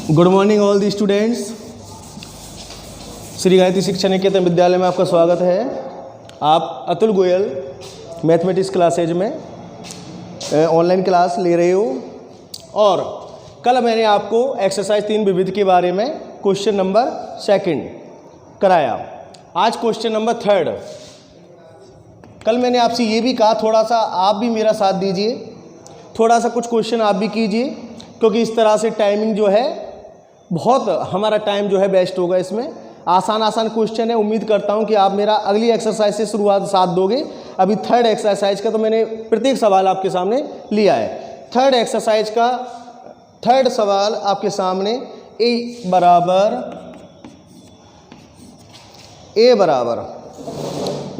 Good morning all the students. Shri Gayatri शिक्षा निकेतन विद्यालय में आपका स्वागत है। आप अतुल गोयल मैथमेटिक्स क्लासेज में ऑनलाइन क्लास ले रहे हो और कल मैंने आपको एक्सरसाइज 3 विविध के बारे में क्वेश्चन नंबर 2 कराया। आज क्वेश्चन नंबर 3। कल मैंने आपसे ये भी कहा थोड़ा सा आप भी मेरा साथ दीजिए, थोड़ा सा कुछ क्वेश्चन आप भी कीजिए, क्योंकि इस तरह से टाइमिंग जो है बहुत हमारा टाइम जो है बेस्ट होगा। इसमें आसान क्वेश्चन है। उम्मीद करता हूं कि आप मेरा अगली एक्सरसाइज से शुरुआत साथ दोगे। अभी 3rd एक्सरसाइज का तो मैंने प्रत्येक सवाल आपके सामने लिया है। 3rd एक्सरसाइज का 3rd सवाल आपके सामने ए बराबर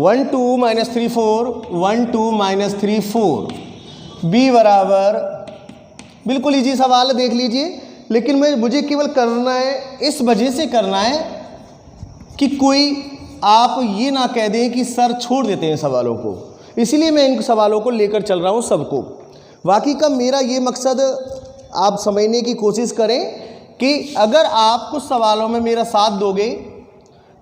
1 2 - 3 4 1 2 - 3 4 बी बराबर, बिल्कुल इजी सवाल है, देख लीजिए। लेकिन मुझे केवल करना है, इस वजह से करना है कि कोई आप ये ना कह दें कि सर छोड़ देते हैं सवालों को, इसीलिए मैं इन सवालों को लेकर चल रहा हूँ सबको। बाकी का मेरा ये मकसद आप समझने की कोशिश करें कि अगर आप कुछ सवालों में मेरा साथ दोगे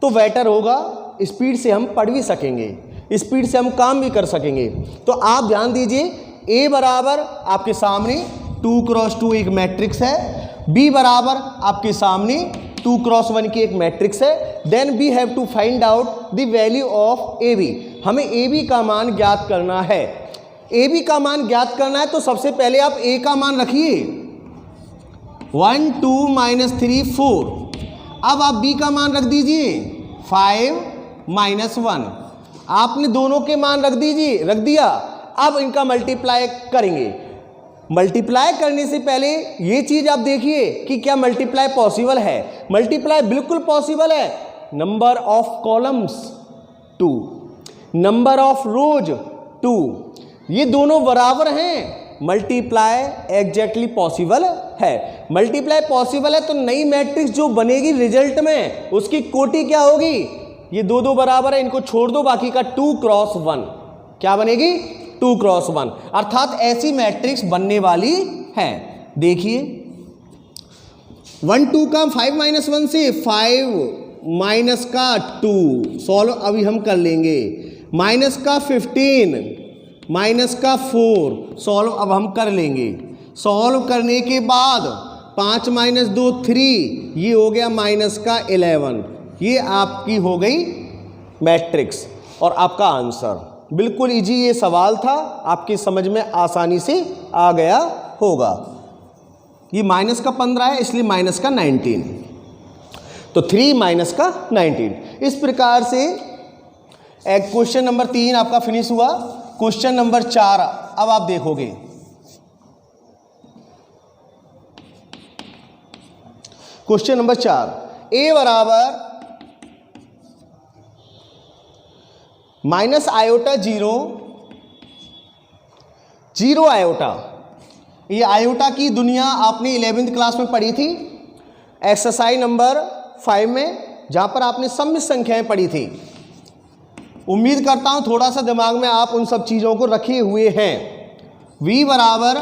तो बेटर होगा, स्पीड से हम पढ़ भी सकेंगे, स्पीड से हम काम भी कर सकेंगे। तो आप ध्यान दीजिए, ए बराबर आपके सामने 2 × 2 एक मैट्रिक्स है, बी बराबर आपके सामने 2 × 1 की एक मैट्रिक्स है। Then we have to find out the value of A B. हमें ए बी का मान ज्ञात करना है। ए बी का मान ज्ञात करना है तो सबसे पहले आप ए का मान रखिए 1 2 - 3 4। अब आप बी का मान रख दीजिए 5 - 1। आपने दोनों के मान रख दिया। अब इनका मल्टीप्लाई करेंगे। मल्टीप्लाई करने से पहले ये चीज आप देखिए कि क्या मल्टीप्लाई पॉसिबल है। मल्टीप्लाई बिल्कुल पॉसिबल है। Number of columns 2, number of रोज 2, ये दोनों बराबर हैं। मल्टीप्लाई एग्जैक्टली पॉसिबल है। मल्टीप्लाई पॉसिबल है तो नई मैट्रिक्स जो बनेगी रिजल्ट में उसकी कोटि क्या होगी? ये दो बराबर है, इनको छोड़ दो, बाकी का 2 × 1 क्या बनेगी? 2 × 1, अर्थात ऐसी मैट्रिक्स बनने वाली है। देखिए 1 2 का 5 - 1 से 5 - का 2 सॉल्व अभी हम कर लेंगे। माइनस का 15 - का 4 सॉल्व अब हम कर लेंगे। सॉल्व करने के बाद 5 - 2 3, ये हो गया का -11। ये आपकी हो गई मैट्रिक्स और आपका आंसर। बिल्कुल इजी ये सवाल था, आपकी समझ में आसानी से आ गया होगा। ये का 15 है, इसलिए का 19, तो 3 का 19। इस प्रकार से एक क्वेश्चन नंबर 3 आपका फिनिश हुआ। क्वेश्चन नंबर 4 अब आप देखोगे। क्वेश्चन नंबर 4, ए बराबर -i0 0 आयोटा। ये आयोटा की दुनिया आपने 11वीं क्लास में पढ़ी थी, एक्सरसाइज नंबर 5 में, जहां पर आपने सम्मिश्र संख्याएं पढ़ी थी। उम्मीद करता हूं थोड़ा सा दिमाग में आप उन सब चीज़ों को रखे हुए हैं। v बराबर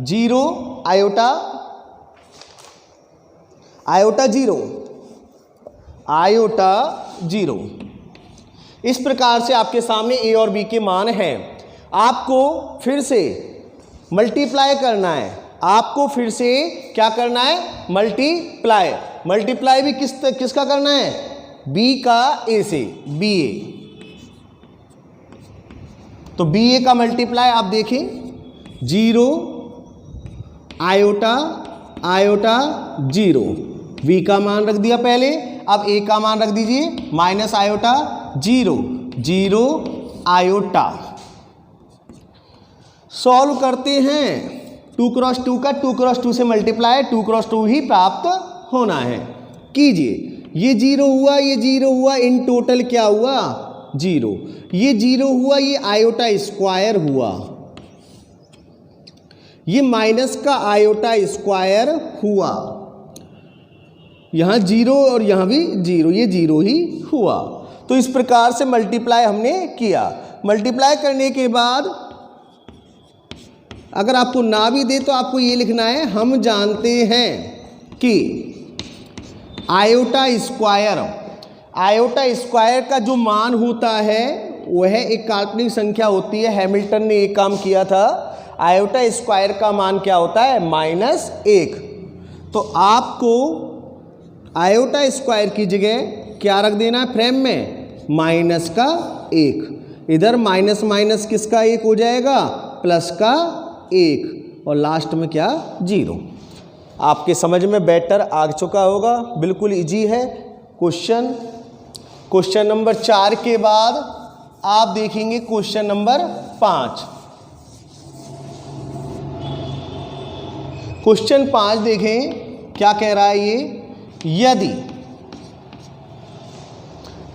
0 आयोटा 0। इस प्रकार से आपके सामने ए और बी के मान हैं। आपको फिर से मल्टीप्लाई करना है। आपको फिर से क्या करना है? मल्टीप्लाई भी किसका करना है? बी का ए से, बी ए। तो बी ए का मल्टीप्लाई आप देखें 0 आयोटा 0। बी का मान रख दिया पहले, अब ए का मान रख दीजिए -0 0 आयोटा। सॉल्व करते हैं। 2 × 2 का 2 × 2 से मल्टीप्लाई 2 × 2 ही प्राप्त होना है। कीजिए, ये 0 हुआ, ये 0 हुआ, इन टोटल क्या हुआ? 0। ये 0 हुआ, ये आयोटा स्क्वायर हुआ, ये माइनस का आयोटा स्क्वायर हुआ, यहां 0 और यहां भी 0, ये 0 ही हुआ। तो इस प्रकार से मल्टीप्लाई हमने किया। मल्टीप्लाई करने के बाद अगर आपको ना भी दे तो आपको ये लिखना है हम जानते हैं कि आयोटा स्क्वायर का जो मान होता है वह एक काल्पनिक संख्या होती है। हैमिल्टन ने एक काम किया था, आयोटा स्क्वायर का मान क्या होता है? -1। तो आपको आयोटा स्क्वायर की जगह क्या रख देना है फ्रेम में? -1। इधर माइनस माइनस किसका 1 हो जाएगा? प्लस का 1, और लास्ट में क्या? 0। आपके समझ में बेटर आ चुका होगा, बिल्कुल इजी है क्वेश्चन नंबर 4 के बाद आप देखेंगे क्वेश्चन नंबर 5। क्वेश्चन 5 देखें क्या कह रहा है ये। यदि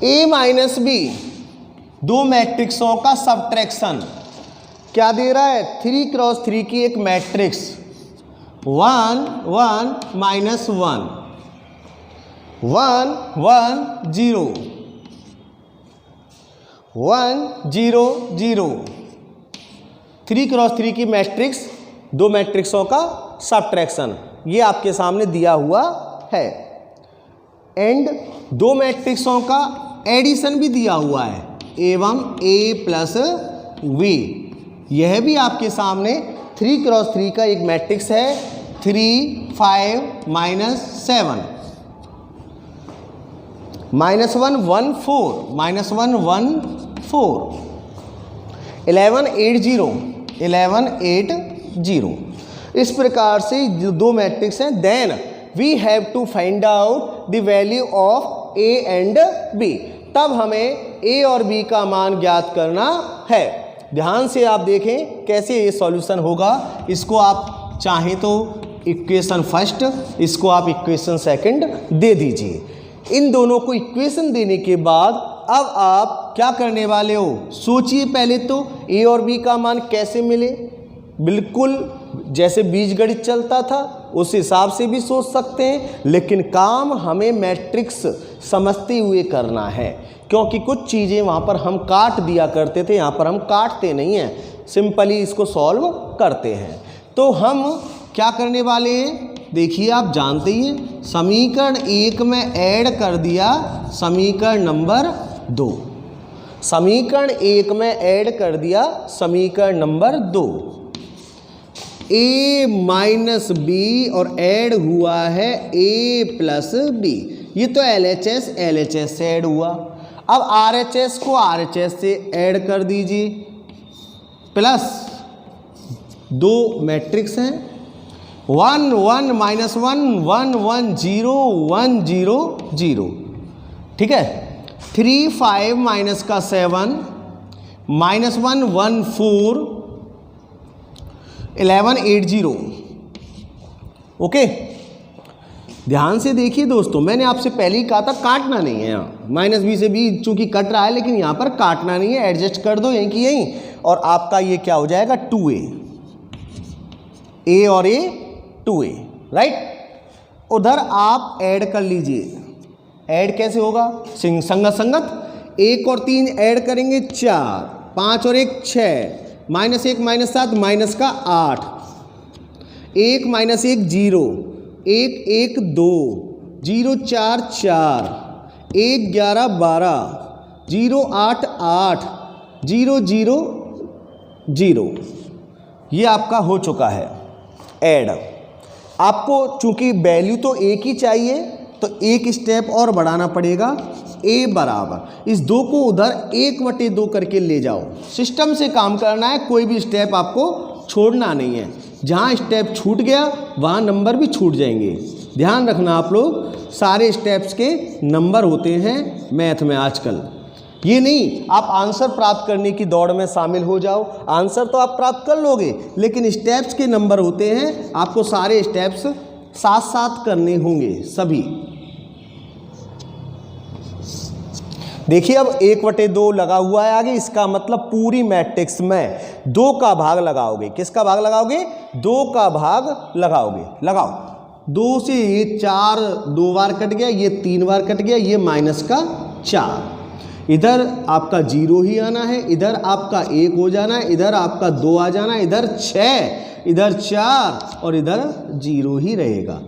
A माइनस B दो मैट्रिक्सों का सबट्रैक्शन क्या दे रहा है? 3 क्रॉस 3 की एक मैट्रिक्स 1 1 -1 1 1 0 1 0 0 3 क्रॉस 3 की मैट्रिक्स, दो मैट्रिक्सों का सबट्रैक्शन, ये आपके सामने दिया हुआ है। एंड दो मैट्रिक्सों का एडिशन भी दिया हुआ है, एवं A प्लस V। यह भी आपके सामने 3 क्रॉस 3 का एक मैट्रिक्स है, 3 5 -7 -1 1 4 -1 1 4 11 8 0 11 8 0। इस प्रकार से जो दो मैट्रिक्स हैं, then we have to find out the value of A and B। तब हमें A और B का मान ज्ञात करना है। ध्यान से आप देखें कैसे ये सॉल्यूशन होगा। इसको आप चाहें तो इक्वेशन फर्स्ट, इसको आप इक्वेशन सेकंड दे दीजिए। इन दोनों को इक्वेशन देने के बाद अब आप क्या करने वाले हो? सोचिए पहले तो A और B का मान कैसे मिले। बिल्कुल जैसे बीजगणित चलता था उस हिसाब से भी सोच सकते हैं, लेकिन काम हमें मैट्रिक्स समझते हुए करना है, क्योंकि कुछ चीज़ें वहाँ पर हम काट दिया करते थे, यहाँ पर हम काटते नहीं हैं, सिंपली इसको सॉल्व करते हैं। तो हम क्या करने वाले हैं? देखिए आप जानते ही हैं, समीकरण 1 में ऐड कर दिया समीकरण नंबर 2, समीकरण 1 में ऐड कर दिया समीकरण नंबर 2, A माइनस B और ऐड हुआ है A प्लस B। ये तो LHS से ऐड हुआ। अब RHS को RHS से ऐड कर दीजिए, प्लस दो मैट्रिक्स हैं 1 1 -1 1 1 0 1 0 0, ठीक है। 3 5 माइनस का 7 -1 1 4 11 8 0। ओके, ध्यान से देखिए दोस्तों, मैंने आपसे पहले ही कहा था काटना नहीं है। यहाँ -B से B चूंकि कट रहा है, लेकिन यहाँ पर काटना नहीं है, एडजस्ट कर दो यहीं की यहीं, और आपका ये क्या हो जाएगा? 2A, A और A 2A, राइट। उधर आप ऐड कर लीजिए। ऐड कैसे होगा? संगत संगत 1 और 3 ऐड करेंगे 4, 5 और 1 6, -1 -7 माइनस का 8, 1 -1 0, 1 1 2 0 4 4, 1 11 12, 0 8 8, 0 0 0। ये आपका हो चुका है ऐड। आपको चूंकि वैल्यू तो एक ही चाहिए तो एक स्टेप और बढ़ाना पड़ेगा। A बराबर इस 2 को उधर 1/2 करके ले जाओ। सिस्टम से काम करना है, कोई भी स्टेप आपको छोड़ना नहीं है। जहाँ स्टेप छूट गया वहाँ नंबर भी छूट जाएंगे। ध्यान रखना आप लोग, सारे स्टेप्स के नंबर होते हैं मैथ में आजकल। ये नहीं आप आंसर प्राप्त करने की दौड़ में शामिल हो जाओ, आंसर तो आप प्राप्त कर लोगे, लेकिन स्टेप्स के नंबर होते हैं, आपको सारे स्टेप्स साथ साथ करने होंगे सभी। देखिए अब 1/2 लगा हुआ है आगे, इसका मतलब पूरी मैट्रिक्स में 2 का भाग लगाओगे। किसका भाग लगाओगे? 2 का भाग लगाओगे। लगाओ, 2 से ये 4 2 बार कट गया, ये 3 बार कट गया, ये -4। इधर आपका 0 ही आना है, इधर आपका 1 हो जाना है, इधर आपका 2 आ जाना है, इधर 6, इधर 4 और इधर 0 ही रहेगा।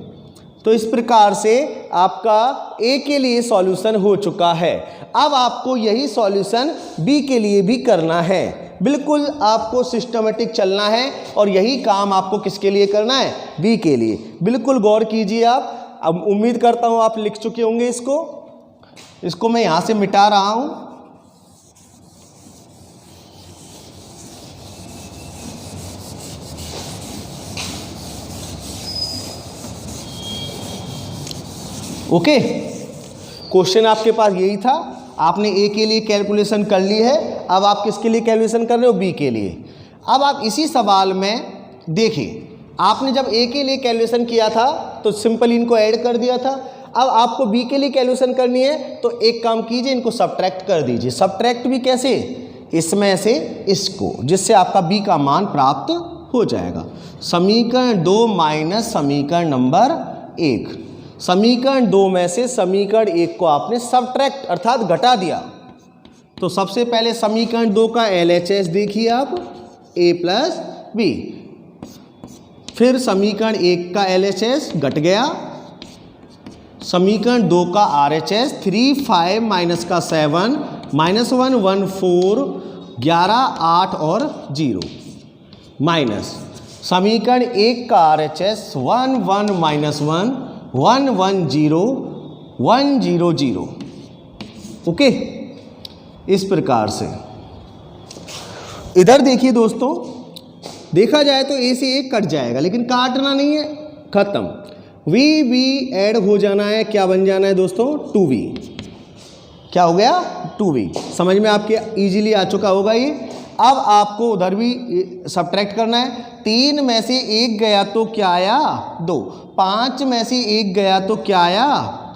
तो इस प्रकार से आपका ए के लिए सॉल्यूशन हो चुका है। अब आपको यही सॉल्यूशन बी के लिए भी करना है। बिल्कुल आपको सिस्टमेटिक चलना है और यही काम आपको किसके लिए करना है, बी के लिए। बिल्कुल गौर कीजिए आप। अब उम्मीद करता हूँ आप लिख चुके होंगे इसको मैं यहाँ से मिटा रहा हूँ। ओके, क्वेश्चन आपके पास यही था। आपने ए के लिए कैलकुलेशन कर ली है, अब आप किसके लिए कैलकुलेशन कर रहे हो, बी के लिए। अब आप इसी सवाल में देखिए, आपने जब ए के लिए कैलकुलेशन किया था तो सिंपल इनको ऐड कर दिया था। अब आपको बी के लिए कैलकुलेशन करनी है तो एक काम कीजिए, इनको सब्ट्रैक्ट कर दीजिए। सब्ट्रैक्ट भी कैसे, इसमें से इसको, जिससे आपका बी का मान प्राप्त हो जाएगा। समीकरण 2 माइनस समीकरण नंबर 1। समीकरण 2 में से समीकरण 1 को आपने सब्ट्रैक्ट अर्थात घटा दिया। तो सबसे पहले समीकरण 2 का LHS देखिए आप, a प्लस बी। फिर समीकरण 1 का LHS घट गया। समीकरण 2 का RHS 3 5 माइनस का 7 -1 1 4 11 8 और 0 माइनस समीकरण 1 का RHS 1 1 माइनस 1 1 1 0 1 0 0। ओके, इस प्रकार से इधर देखिए दोस्तों, देखा जाए तो ए से एक कट जाएगा, लेकिन काटना नहीं है, खत्म। वी ऐड हो जाना है, क्या बन जाना है दोस्तों, 2v। क्या हो गया, 2v। समझ में आपके इजीली आ चुका होगा ये। अब आपको उधर भी सब्ट्रैक्ट करना है। 3 में से 1 गया तो क्या आया, 2। 5 में से 1 गया तो क्या आया,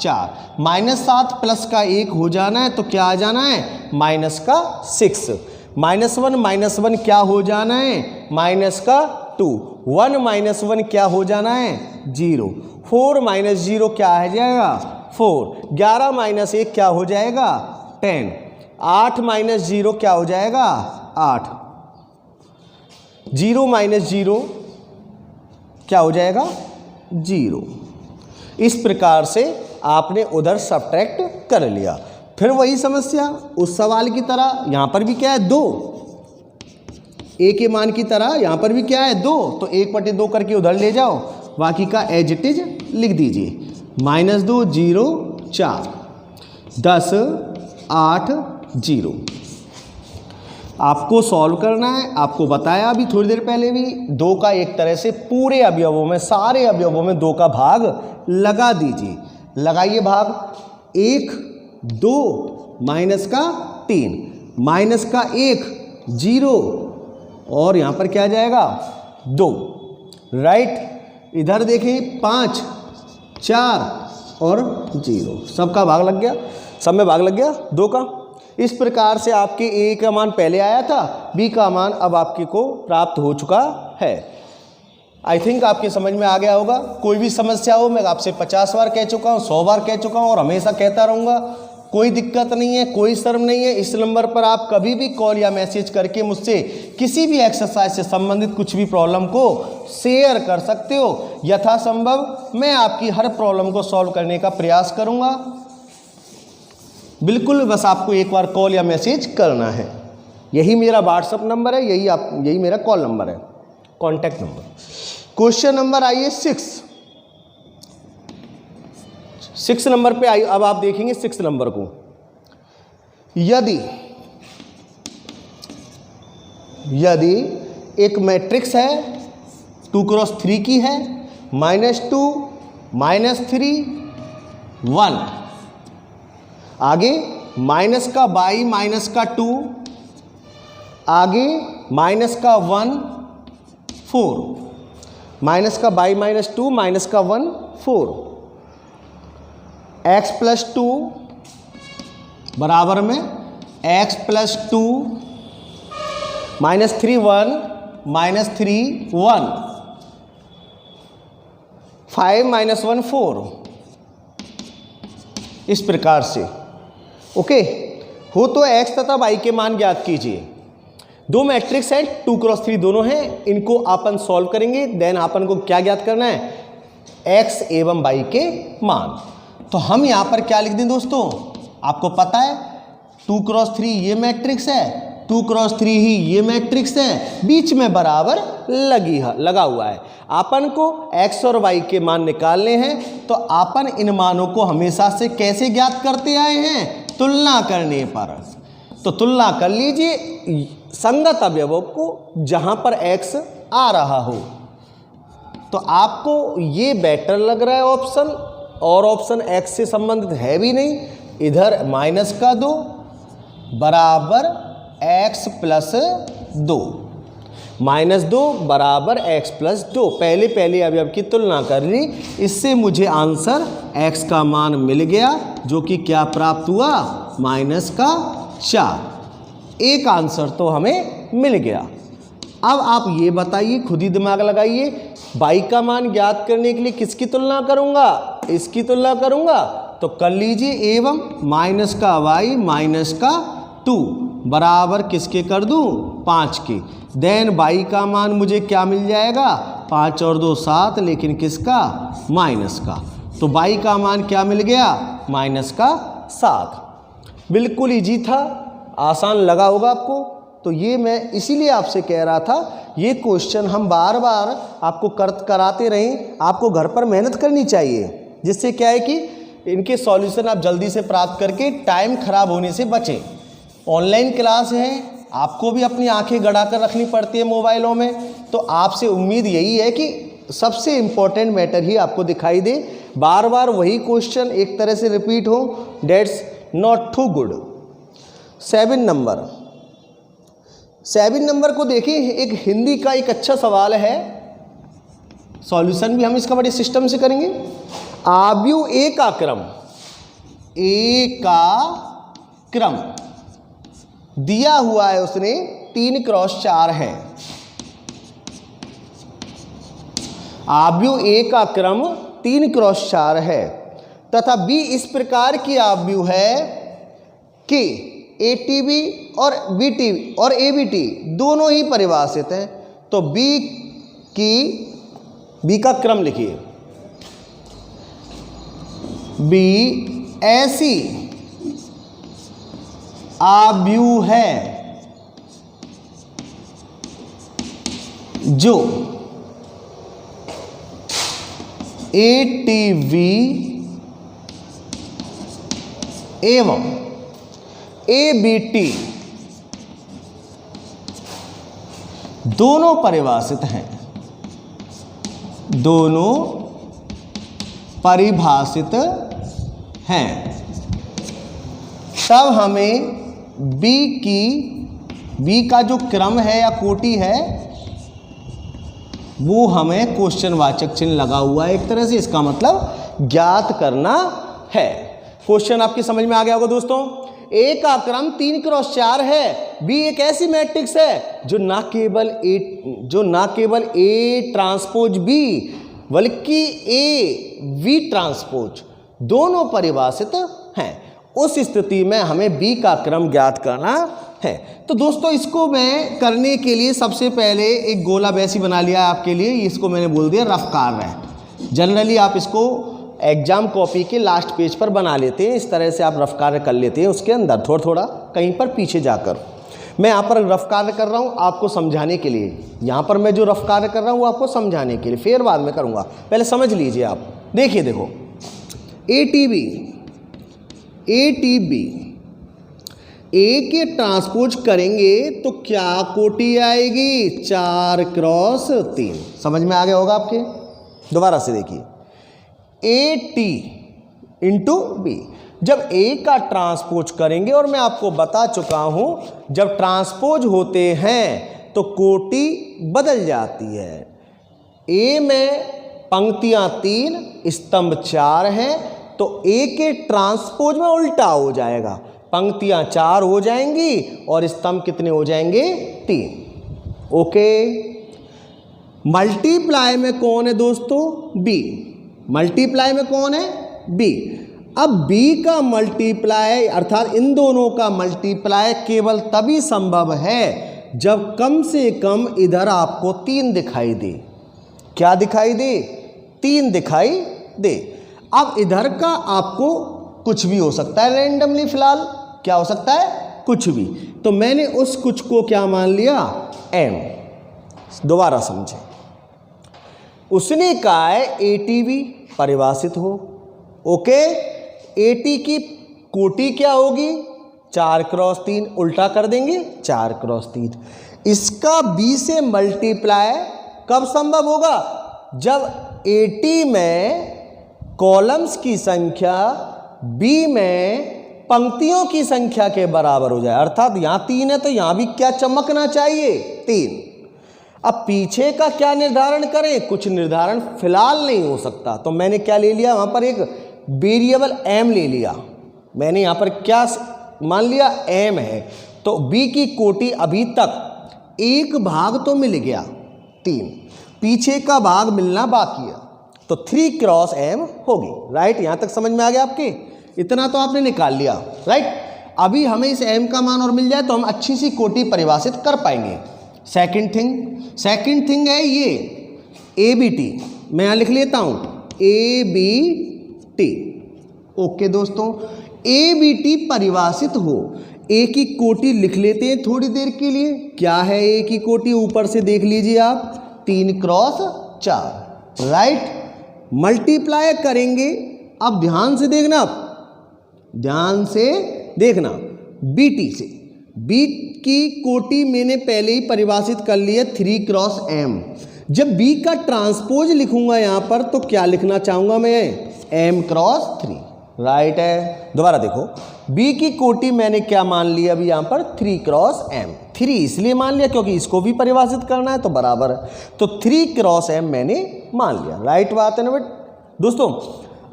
4। -7 प्लस का 1 हो जाना है तो क्या आ जाना है, -6। -1 क्या हो जाना है, -2। 1 - 1 क्या हो जाना है, 0। 4 - 0 क्या आ जाएगा, 4। 11 - 1 क्या हो जाएगा, 10। 8 - 0 क्या हो जाएगा, 8। 0 - 0 क्या हो जाएगा, 0। इस प्रकार से आपने उधर सब्ट्रैक्ट कर लिया। फिर वही समस्या उस सवाल की तरह, यहाँ पर भी क्या है, 2। ए के मान की तरह यहाँ पर भी क्या है, 2। तो 1/2 करके उधर ले जाओ, बाकी का एज इट इज लिख दीजिए। -2 0 4 10 8 0। आपको सॉल्व करना है। आपको बताया अभी थोड़ी देर पहले भी, 2 का एक तरह से पूरे अवयवों में, सारे अवयवों में 2 का भाग लगा दीजिए। लगाइए भाग। 1 2 माइनस का 3 माइनस का 1 0 और यहाँ पर क्या आ जाएगा, 2। राइट, इधर देखें 5 4 और 0, सबका भाग लग गया, सब में भाग लग गया 2 का। इस प्रकार से आपके ए का मान पहले आया था, बी का मान अब आपके को प्राप्त हो चुका है। आई थिंक आपके समझ में आ गया होगा। कोई भी समस्या हो, मैं आपसे 50 बार कह चुका हूँ, 100 बार कह चुका हूँ और हमेशा कहता रहूँगा। कोई दिक्कत नहीं है, कोई शर्म नहीं है। इस नंबर पर आप कभी भी कॉल या मैसेज करके मुझसे किसी भी एक्सरसाइज से संबंधित कुछ भी प्रॉब्लम को शेयर कर सकते हो। यथासंभव मैं आपकी हर प्रॉब्लम को सॉल्व करने का प्रयास करूँगा। बिल्कुल, बस आपको एक बार कॉल या मैसेज करना है। यही मेरा व्हाट्सअप नंबर है, यही मेरा कॉल नंबर है, कॉन्टैक्ट नंबर। क्वेश्चन नंबर आइए 6 नंबर पे आइए। अब आप देखेंगे 6 नंबर को। यदि एक मैट्रिक्स है 2x3 की है, -2 -3 1, आगे माइनस का बाई माइनस का 2, आगे माइनस का 1 4, माइनस का बाई माइनस 2 माइनस का 1 4, x + 2 बराबर में x + 2 -3 1 -3 1 5 - 1 4। इस प्रकार से ओके हो तो x तथा y के मान ज्ञात कीजिए। 2 मैट्रिक्स हैं 2x3 दोनों हैं, इनको अपन सॉल्व करेंगे। देन अपन को क्या ज्ञात करना है, x एवं y के मान। तो हम यहाँ पर क्या लिख दें दोस्तों, आपको पता है 2 क्रॉस 3 ये मैट्रिक्स है, 2 क्रॉस 3 ही ये मैट्रिक्स है, बीच में बराबर लगा हुआ है। अपन को x और y के मान निकालने हैं, तो अपन इन मानों को हमेशा से कैसे ज्ञात करते आए हैं, तुलना करने पर। तो तुलना कर लीजिए संगत अवयवों को जहां पर x आ रहा हो। तो आपको ये बेटर लग रहा है ऑप्शन, और ऑप्शन x से संबंधित है भी नहीं। इधर माइनस का 2 बराबर x प्लस 2, -2 बराबर x प्लस 2। पहले अवयव की तुलना कर ली, इससे मुझे आंसर x का मान मिल गया, जो कि क्या प्राप्त हुआ, -4। एक आंसर तो हमें मिल गया। अब आप ये बताइए, खुद ही दिमाग लगाइए, y का मान ज्ञात करने के लिए किसकी तुलना करूंगा, इसकी तुलना करूंगा। तो कर लीजिए एवं माइनस का y माइनस का 2 बराबर किसके कर दूं, 5 के। देन y का मान मुझे क्या मिल जाएगा, 5 और 2 7, लेकिन किसका, माइनस का। तो y का मान क्या मिल गया, -7। बिल्कुल ईजी था, आसान लगा होगा आपको। तो ये मैं इसीलिए आपसे कह रहा था, ये क्वेश्चन हम बार बार आपको कराते रहें। आपको घर पर मेहनत करनी चाहिए, जिससे क्या है कि इनके सॉल्यूशन आप जल्दी से प्राप्त करके टाइम खराब होने से बचें। ऑनलाइन क्लास है, आपको भी अपनी आंखें गड़ा कर रखनी पड़ती है मोबाइलों में। तो आपसे उम्मीद यही है कि सबसे इम्पोर्टेंट मैटर ही आपको दिखाई दे, बार बार वही क्वेश्चन एक तरह से रिपीट हो, that's not too good. 7 number को देखिए, एक हिंदी का एक अच्छा सवाल है, सॉल्यूशन भी हम इसका बड़े सिस्टम से करेंगे। आव्यूह ए का क्रम दिया हुआ है, उसने 3 क्रॉस 4 है। आव्यूह ए का क्रम 3 क्रॉस 4 है तथा बी इस प्रकार की आव्यूह है कि एटीबी और बीटीबी और एबीटी दोनों ही परिभाषित हैं। तो बी का क्रम लिखिए, बी ऐसी आव्यूह है जो एटीवी एवं एबीटी दोनों परिभाषित हैं, दोनों परिभाषित हैं। तब हमें बी का जो क्रम है या कोटि है, वो हमें क्वेश्चन वाचक चिन्ह लगा हुआ है एक तरह से, इसका मतलब ज्ञात करना है। क्वेश्चन आपकी समझ में आ गया होगा दोस्तों। ए का क्रम 3 क्रॉस 4 है, बी एक ऐसी मैट्रिक्स है जो ना केवल ए ट्रांसपोज बी बल्कि ए वी ट्रांसपोज दोनों परिभाषित हैं। उस स्थिति में हमें बी का क्रम ज्ञात करना है। तो दोस्तों इसको मैं करने के लिए सबसे पहले एक गोला वैसी बना लिया है आपके लिए, इसको मैंने बोल दिया रफ कार्य है। जनरली आप इसको एग्जाम कॉपी के लास्ट पेज पर बना लेते हैं, इस तरह से आप रफ कार्य कर लेते हैं, उसके अंदर थोड़ा थोड़ा कहीं पर पीछे जाकर। मैं यहाँ पर रफ कार्य कर रहा हूँ आपको समझाने के लिए, यहाँ पर मैं जो रफ कार्य कर रहा हूँ वो आपको समझाने के लिए, फिर बाद में करूँगा, पहले समझ लीजिए आप। देखिए देखो, एटीबी ए के ट्रांसपोज करेंगे तो क्या कोटि आएगी, 4 क्रॉस 3। समझ में आ गया होगा आपके। दोबारा से देखिए, ए टी इंटू बी, जब ए का ट्रांसपोज करेंगे, और मैं आपको बता चुका हूं जब ट्रांसपोज होते हैं तो कोटि बदल जाती है। ए में पंक्तियां 3 स्तंभ 4 हैं, तो ए के ट्रांसपोज में उल्टा हो जाएगा, पंक्तियां 4 हो जाएंगी और स्तंभ कितने हो जाएंगे, 3। ओके। मल्टीप्लाई में कौन है दोस्तों, बी। मल्टीप्लाई में कौन है, बी। अब बी का मल्टीप्लाई अर्थात इन दोनों का मल्टीप्लाई केवल तभी संभव है जब कम से कम इधर आपको 3 दिखाई दे। क्या दिखाई दे, 3 दिखाई दे। अब इधर का आपको कुछ भी हो सकता है रैंडमली, फिलहाल क्या हो सकता है, कुछ भी। तो मैंने उस कुछ को क्या मान लिया, m। दोबारा समझे, उसने कहा है AT भी परिभाषित हो। ओके, AT की कोटि क्या होगी, 4x3, उल्टा कर देंगे 4x3। इसका B से मल्टीप्लाई कब संभव होगा, जब AT में कॉलम्स की संख्या B में पंक्तियों की संख्या के बराबर हो जाए। अर्थात यहां 3 है तो यहां भी क्या चमकना चाहिए, 3। अब पीछे का क्या निर्धारण करें, कुछ निर्धारण फिलहाल नहीं हो सकता, तो मैंने क्या ले लिया, वहां पर एक वेरिएबल m ले लिया। मैंने यहां पर क्या मान लिया, m है। तो b की कोटि अभी तक एक भाग तो मिल गया 3, पीछे का भाग मिलना बाकी है, तो 3x m होगी। राइट, यहां तक समझ में आ गया आपके, इतना तो आपने निकाल लिया। राइट, अभी हमें इस m का मान और मिल जाए तो हम अच्छी सी कोटि परिभाषित कर पाएंगे। सेकंड थिंग है ये ABT, मैं यहां लिख लेता हूं ABT। ओके दोस्तों, ABT परिभाषित हो, A की कोटि लिख लेते हैं थोड़ी देर के लिए। क्या है A की कोटि, ऊपर से देख लीजिए आप, 3x4। राइट, मल्टीप्लाई करेंगे। अब ध्यान से देखना, BT से। B की कोटि मैंने पहले ही परिभाषित कर ली है 3x m। जब B का ट्रांसपोज लिखूंगा यहां पर तो क्या लिखना चाहूंगा मैं, m×3। राइट है, दोबारा देखो, B की कोटि मैंने क्या मान लिया अभी यहां पर, 3x m। 3 इसलिए मान लिया क्योंकि इसको भी परिभाषित करना है, तो बराबर है, तो 3x m मैंने मान लिया। राइट बात है ना बेटा दोस्तों।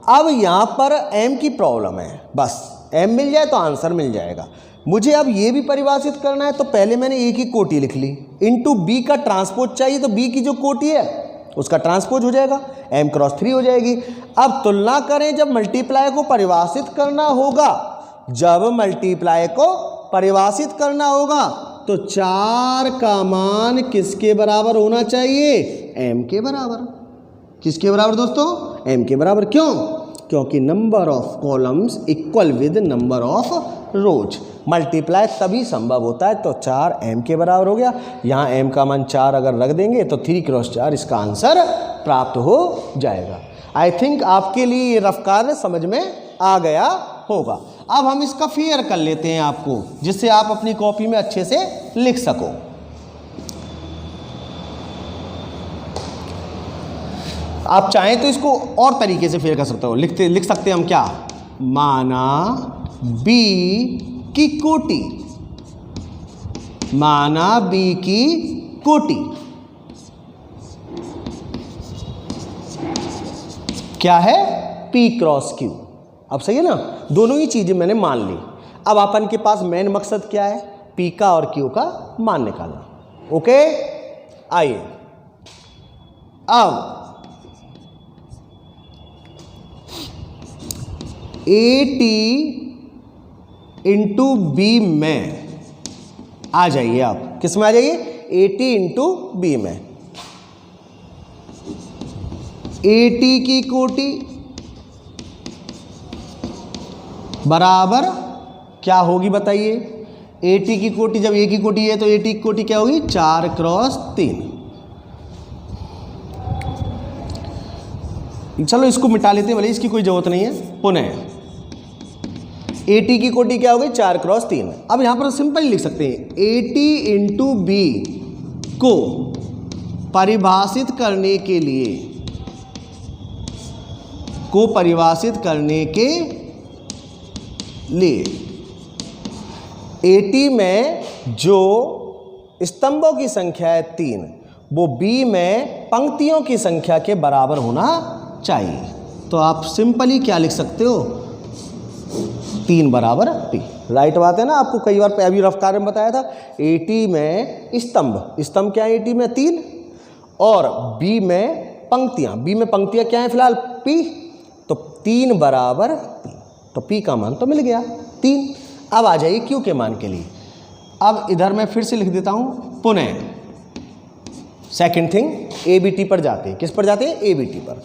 अब यहां पर m की प्रॉब्लम है, बस m मिल जाए तो आंसर मिल जाएगा। मुझे अब ये भी परिभाषित करना है, तो पहले मैंने A की कोटि लिख ली, इनटू B का ट्रांसपोज चाहिए, तो B की जो कोटि है उसका ट्रांसपोज हो जाएगा, m×3 हो जाएगी। अब तुलना करें, जब मल्टीप्लाई को परिभाषित करना होगा, तो 4 का मान किसके बराबर होना चाहिए, m के बराबर। किसके बराबर दोस्तों, m के बराबर। क्यों, क्योंकि number of columns equal with number of rose. Multiply तभी संभव होता है, तो 4 m के बराबर हो गया। यहाँ m का मान 4 अगर रख देंगे तो 3x4 इसका आंसर प्राप्त हो जाएगा। आई थिंक आपके लिए ये रफ कार्य समझ में आ गया होगा। अब हम इसका फेयर कर लेते हैं आपको, जिससे आप अपनी कॉपी में अच्छे से लिख सको। आप चाहें तो इसको और तरीके से फेयर कर सकते हो, लिख सकते हैं हम क्या, माना B की कोटि, क्या है, P×Q। अब सही है ना, दोनों ही चीजें मैंने मान ली। अब अपन के पास मेन मकसद क्या है, P का और Q का मान निकालना। ओके, आइए अब AT इंटू B में आ जाइए, आप किस में आ जाइए, AT इंटू B में। AT की कोटि बराबर क्या होगी बताइए, AT की कोटि, जब A की कोटि है तो AT की कोटि क्या होगी, 4x3। चलो इसको मिटा लेते हैं, भले इसकी कोई जरूरत नहीं है। पुनः AT की कोटि क्या होगी, 4x3। अब यहां पर सिंपल लिख सकते हैं, AT इंटू B को परिभाषित करने के लिए AT में जो स्तंभों की संख्या है 3, वो B में पंक्तियों की संख्या के बराबर होना चाहिए। तो आप सिंपली क्या लिख सकते हो, 3 बराबर P। राइट बात है ना, आपको कई बार अभी रफ्तार में बताया था, AT में स्तंभ क्या है, AT में 3, और B में पंक्तियां क्या है फिलहाल, P। तो 3 बराबर P, तो P का मान तो मिल गया 3। अब आ जाइए Q के मान के लिए। अब इधर मैं फिर से लिख देता हूं, पुनः सेकंड थिंग ABT पर जाते हैं। किस पर जाते हैं, ABT पर।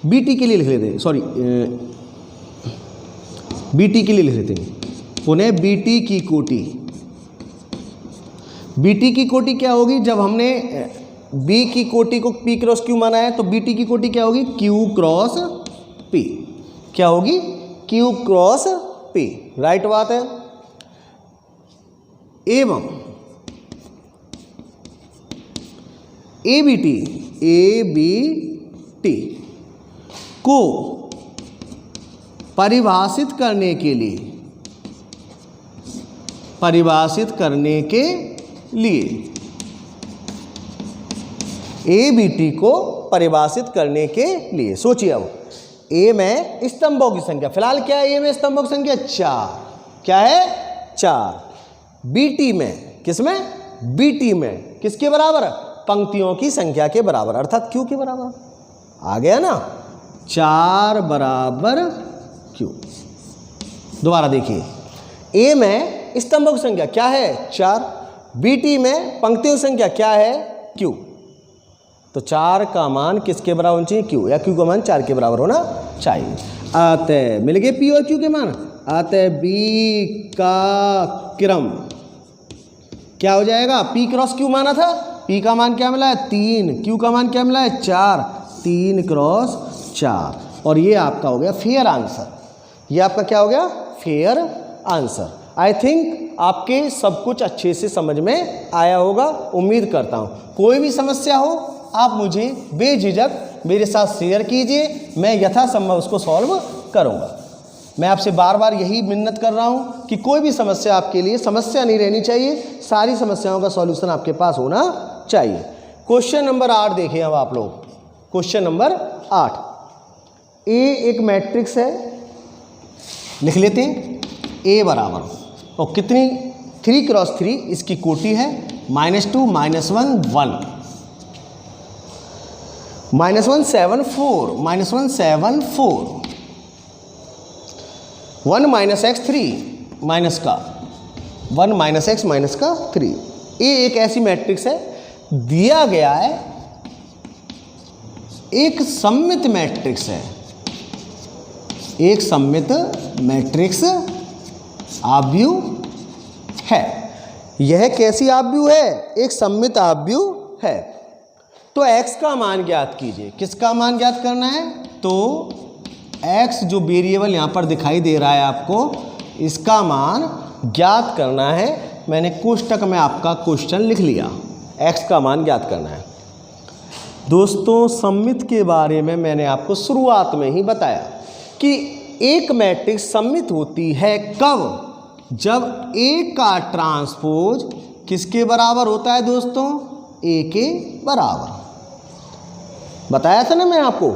बी टी के लिए लिख लेते हैं, सॉरी बी टी के लिए लिख लेते हैं पुनः बी टी की कोटि। बी टी की कोटि क्या होगी, जब हमने बी की कोटि को पी क्रॉस क्यू माना है तो बी टी की कोटि क्या होगी, क्यू क्रॉस पी। क्या होगी, क्यू क्रॉस पी, राइट बात है। एवं ए बी टी को परिभाषित करने के लिए ए बी टी को परिभाषित करने के लिए सोचिए, अब ए में स्तंभों की संख्या फिलहाल क्या है, ए में स्तंभों की संख्या 4, क्या है 4। बी टी में, किसमें, बी टी में किसके बराबर, पंक्तियों की संख्या के बराबर, अर्थात क्यू के बराबर। आ गया ना, 4 बराबर क्यू। दोबारा देखिए, ए में स्तंभों की संख्या क्या है 4, बी टी में पंक्तियों की संख्या क्या है क्यू। तो 4 का मान किसके बराबर होना चाहिए, क्यू, या क्यू का मान 4 के बराबर होना चाहिए। अतः मिल गए पी और क्यू के मान। अतः बी का क्रम क्या हो जाएगा, पी क्रॉस क्यू माना था, पी का मान क्या मिला है 3, क्यू का मान क्या मिला है 4, 3 क्रॉस 4, और ये आपका हो गया फेयर आंसर। ये आपका क्या हो गया, फेयर आंसर। आई थिंक आपके सब कुछ अच्छे से समझ में आया होगा, उम्मीद करता हूँ। कोई भी समस्या हो आप मुझे बेझिझक मेरे साथ शेयर कीजिए, मैं यथासंभव उसको सॉल्व करूँगा। मैं आपसे बार बार यही मिन्नत कर रहा हूँ कि कोई भी समस्या आपके लिए समस्या नहीं रहनी चाहिए, सारी समस्याओं का सॉल्यूशन आपके पास होना चाहिए। क्वेश्चन नंबर 8 देखें अब आप लोग। क्वेश्चन नंबर 8, ए एक मैट्रिक्स है, लिख लेते हैं ए बराबर, और कितनी 3 क्रॉस 3 इसकी कोटि है, -2 -1 1 -1 7 4 1 x 3 माइनस का 1 x माइनस का 3। ये एक ऐसी मैट्रिक्स है, दिया गया है, एक सममित मैट्रिक्स है, एक सममित मैट्रिक्स आव्यूह है। यह कैसी आव्यूह है, एक सममित आव्यूह है। तो x का मान ज्ञात कीजिए। किसका मान ज्ञात करना है, तो x जो वेरिएबल यहाँ पर दिखाई दे रहा है आपको, इसका मान ज्ञात करना है। मैंने कोष्टक में आपका क्वेश्चन लिख लिया, x का मान ज्ञात करना है। दोस्तों सममित के बारे में मैंने आपको शुरुआत में ही बताया कि एक मैट्रिक्स सममित होती है कब, जब A का ट्रांसपोज किसके बराबर होता है दोस्तों, A के बराबर। बताया था ना मैं आपको,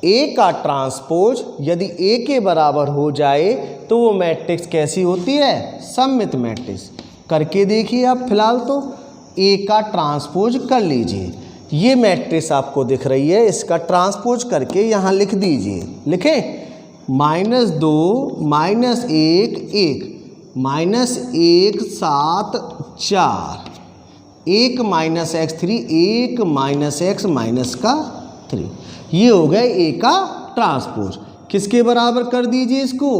A का ट्रांसपोज यदि A के बराबर हो जाए तो वो मैट्रिक्स कैसी होती है, सममित मैट्रिक्स। करके देखिए आप, फिलहाल तो A का ट्रांसपोज कर लीजिए। ये मैट्रिक्स आपको दिख रही है, इसका ट्रांसपोज करके यहाँ लिख दीजिए। लिखें, -2 -1 1 -1 7 4 1 -x3 1 -x माइनस का 3। ये हो गया A का ट्रांसपोज। किसके बराबर कर दीजिए इसको,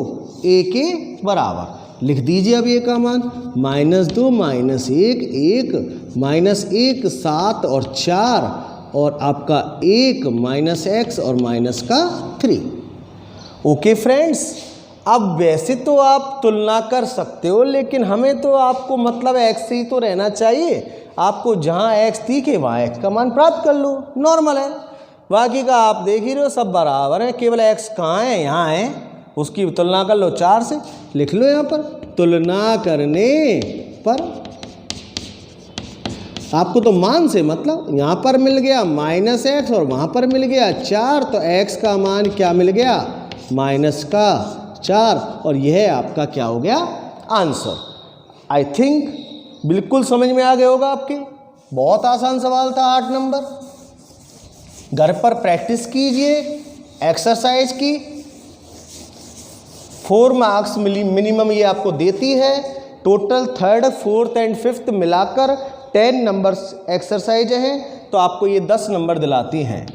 A के बराबर। लिख दीजिए अब A का मान, -2 -1 1 -1 7 और 4 और आपका 1 -x और माइनस का 3। ओके फ्रेंड्स, अब वैसे तो आप तुलना कर सकते हो, लेकिन हमें तो आपको मतलब x ही तो रहना चाहिए। आपको जहाँ x दिखे वहाँ x का मान प्राप्त कर लो, नॉर्मल है। बाकी का आप देख ही रहे हो, सब बराबर है, केवल x कहाँ है, यहाँ है, उसकी तुलना कर लो 4 से। लिख लो यहाँ पर, तुलना करने पर आपको तो मान से मतलब, यहाँ पर मिल गया -x और वहाँ पर मिल गया 4, तो x का मान क्या मिल गया, माइनस का 4, और यह आपका क्या हो गया, आंसर। आई थिंक बिल्कुल समझ में आ गया होगा आपके। बहुत आसान सवाल था 8 नंबर। घर पर प्रैक्टिस कीजिए एक्सरसाइज की। 4 मार्क्स मिनिमम ये आपको देती है। Total 3rd 4th and 5th मिलाकर 10 नंबर्स एक्सरसाइज हैं, तो आपको ये 10 नंबर दिलाती हैं।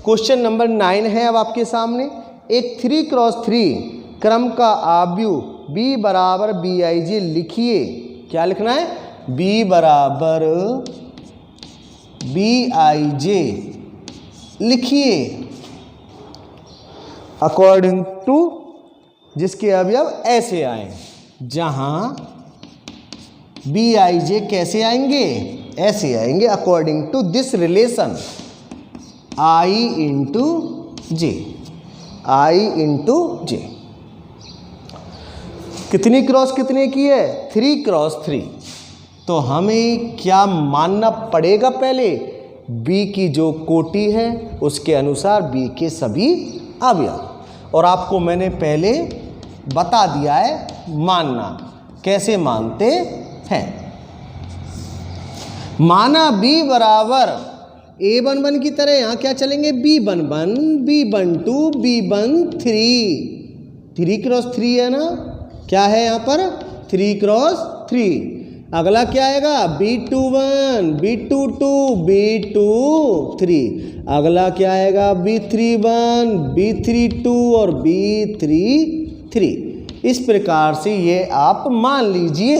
क्वेश्चन नंबर 9 है अब आपके सामने। एक 3x3 क्रम का आव्यूह b बराबर bij लिखिए। क्या लिखना है? b बराबर bij लिखिए अकॉर्डिंग टू जिसके अवयव ऐसे आए, जहां bij कैसे आएंगे? ऐसे आएंगे according to this relation i into J. कितनी क्रॉस कितने की है? 3x3। तो हमें क्या मानना पड़ेगा? पहले b की जो कोटि है उसके अनुसार b के सभी अवयव। और आपको मैंने पहले बता दिया है मानना कैसे मानते हैं। माना b बराबर a11 की तरह यहाँ क्या चलेंगे? b11, b12, b13। 3x3 है ना? क्या है यहाँ पर? 3x3। अगला क्या आएगा? b21, b22, b23। अगला क्या आएगा? b31, b32 और b33। इस प्रकार से ये आप मान लीजिए।